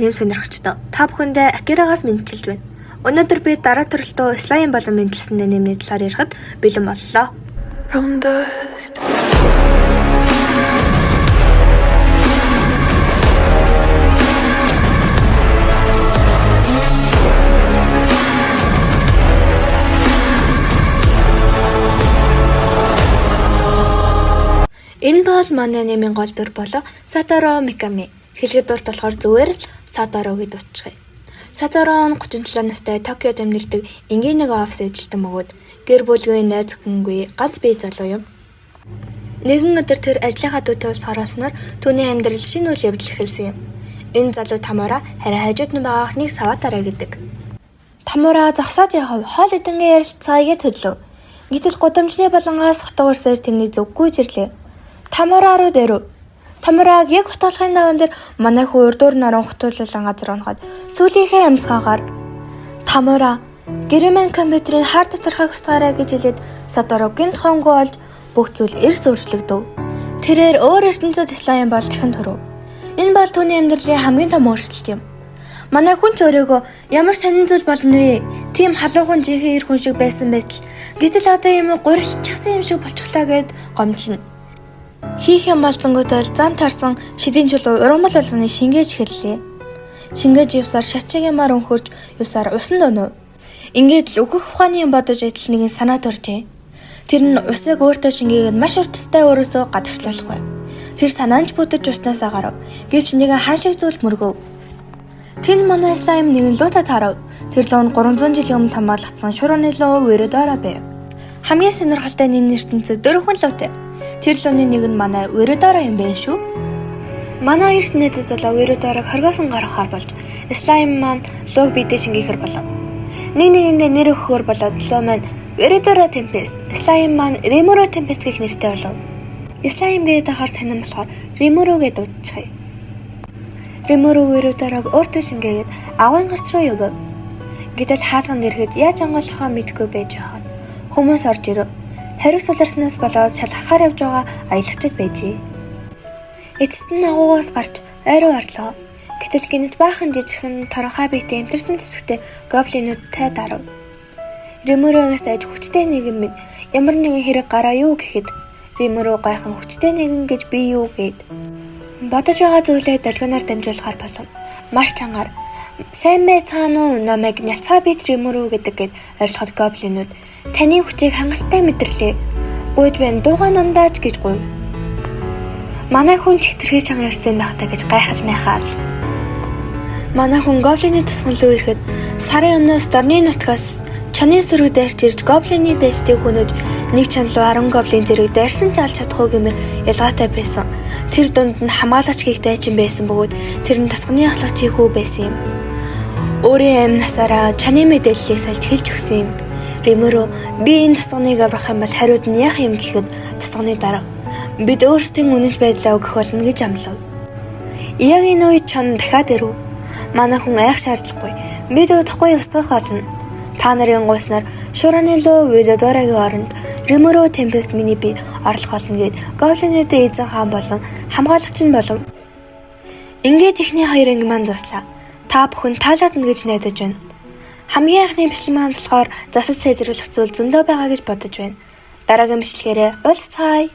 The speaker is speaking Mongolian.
Нэм сонирхогчдоо та бүхэндээ Акирагаас мэдчилж байна. Өнөөдөр би дараа төрөлтөө слайм болон мэдлэлсэн нэмний талаар ярихад бэлэн боллоо. Энэ бол манай нэмийн гол дүр болоо Сатору Миками. Хэлэхэд дурт болохоор зүгээр л Сатору гэж утчихъя. Сатору нь 37 настай Токиод амьдардаг энгийн нэг офис ажилтан бөгөөд гэр бүлгүй найз охингүй ганц бие залуу юм. Нэгэн өдөр тэр ажлынхаа дүүтэй уулз харааснаар түүний амьдрал шинэ үйл явдал эхэлсэн юм. Энэ залуу Тамура харин хажууд нь байгаа охиныг Саватара гэдэг. Тамура зогсоод явах хоол идэнгээ ярилцгаая гэж хөдлөв. Гэтэл гудамжны болонгоос хотгоорсоор тэрний зүггүй жирлээ. Тамура руу дөрөв. Тамураг яг хутгалахын даван дээр манай хүү урдуур наран хутуулсан газар унахад сүүлийнхээ амьсгаагаар Тамура гэрмэн компьютерийн хард тодорхой устгаарай гэж хэлээд Саторугийн тохиомгүй олж бүх зүйл эрс өөрчлөгдөв. Тэрээр өөр ертөнцид слайм бол дахин төрөв. Энэ бол түүний амьдралын хамгийн том өөрчлөлт юм. Манай хүн ч өөрийгөө ямар сонин зүйл болно вэ? Тийм халуухан жинхэнэ эр хүн шиг байсан байтал гэтэл одоо юм гурилчихсан юм шиг болчихлоо гэд гомдлно. Хийх юм болцонгуудаа зам тарсан шидийн чулуу ургамал болгоны шингээж эхэллээ. Шингээж явсаар шатчигмаар өнхөрж явсаар усан дөнөө. Ингээд л өгөх ухааны юм бодож адил нэгэн санаа төржээ. Тэр нь усыг өөртөө шингээгээд маш уртастай өөрөөсөө гадагшлуулахгүй. Тэр санаанч бүдэж уснаас гарав. Гэвч нэгэн хаашиг зүйл мөргөв. Тэн манай слайм нэгэн луута тарав. Тэр луу нь 300 жилийн өмнө хамгаалагдсан шурууны луу Веродора байв. Хамгийн сонирхолтой энэ ертөнцид дөрвөн луутай. Тэр лууны нэг нь манай Веродора юм байна шүү. Манай эрт найзад болоо Веродорог хоргоосон гаргахаар болж слайм маань лууг бидээ шингээхэр болов. Нэгэндээ нэр өгөхөөр болоод луу маань Веродора Tempest, слайм маань Rimuru Tempest гэх нэртэй болов. Слайм гэдэг ахаар сонирн болохоор Rimuru гэж дуудчихъя. Rimuru Веродорог өөртөө шингээгээд агуйн гарц руу явв. Гэтэл хаалганд ирэхэд яаж онгойлохоо мэдэхгүй байж байхад хүмүүс орж ирэв. Хариу суларснаас болоод шалгахаар явж байгаа аялагчд байжээ. Эцэст нь агуугаас гарч ойроо орлоо. Гэтэл гинэт баахан жижигхэн торонхай биетэй амтэрсэн цэцэгтэй гоблинуудтай дарав. Римуругаас айж хүчтэй нэгэн минь ямар нэгэн хэрэг гараа юу гэхэд Римуру гайхан хүчтэй нэгэн гэж би юу гээд бодож байгаа зүйлээ долгионоор дамжуулахаар болов. Маш чангаар сайн мэ цаануу намайг няцаа бит Римуру гэдэг гээд орилоход гоблинууд таны хүчийг хангалттай мэдэрлээ. Бууж байна дуугаа нандааж гэж гуйв. Манай хүн чигтэрхий чанга ярьсан байхтаа гэж гайхаж майхаад. Манай хүн гоблины тусган руу ирэхэд сарын өмнөөс дорны нутгаас чаны сүрэг дайрч ирж гоблины дэждийг хөнөөж нэг чан руу 10 гоблин зэрэг дайрсан ч алж чадахгүй гэмээр ялгаатай байсан. Тэр дунд нь хамгаалагч гих дайчин байсан бөгөөд тэр нь тусганы ахлагчийн хүү байсан юм. Өөрийн амнасаараа чаны мэдээллийг сольж хэлж өгсөн юм. Римуру би энэ тасганыг аврах юм бол хариуд нь яах юм гэхэд тасганы дараа бид өөрсдийн үнэнч байдлаа өгөх болно гэж амлав. Яг энэ үед чон дахиад ирэв. Манай хүн айх шаардлагагүй. Бид удахгүй устгах болно. Та нарын гуйснаар шураны луу Веродорагийн оронд Римuru Tempest миний би орлох болно гэд гоблинуудын эзэн хаан болон хамгаалагч нь болов. Ингээд ихний хоёр анги маань дуслаа. Та бүхэн таалагдана гэж найдаж байна. Хамгийн анхны бичлэг маань болохоор засаж сайжруулах зүйл зөндөө байгаа гэж бодож байна. Дараагийн бичлэгээрээ уулзцаая.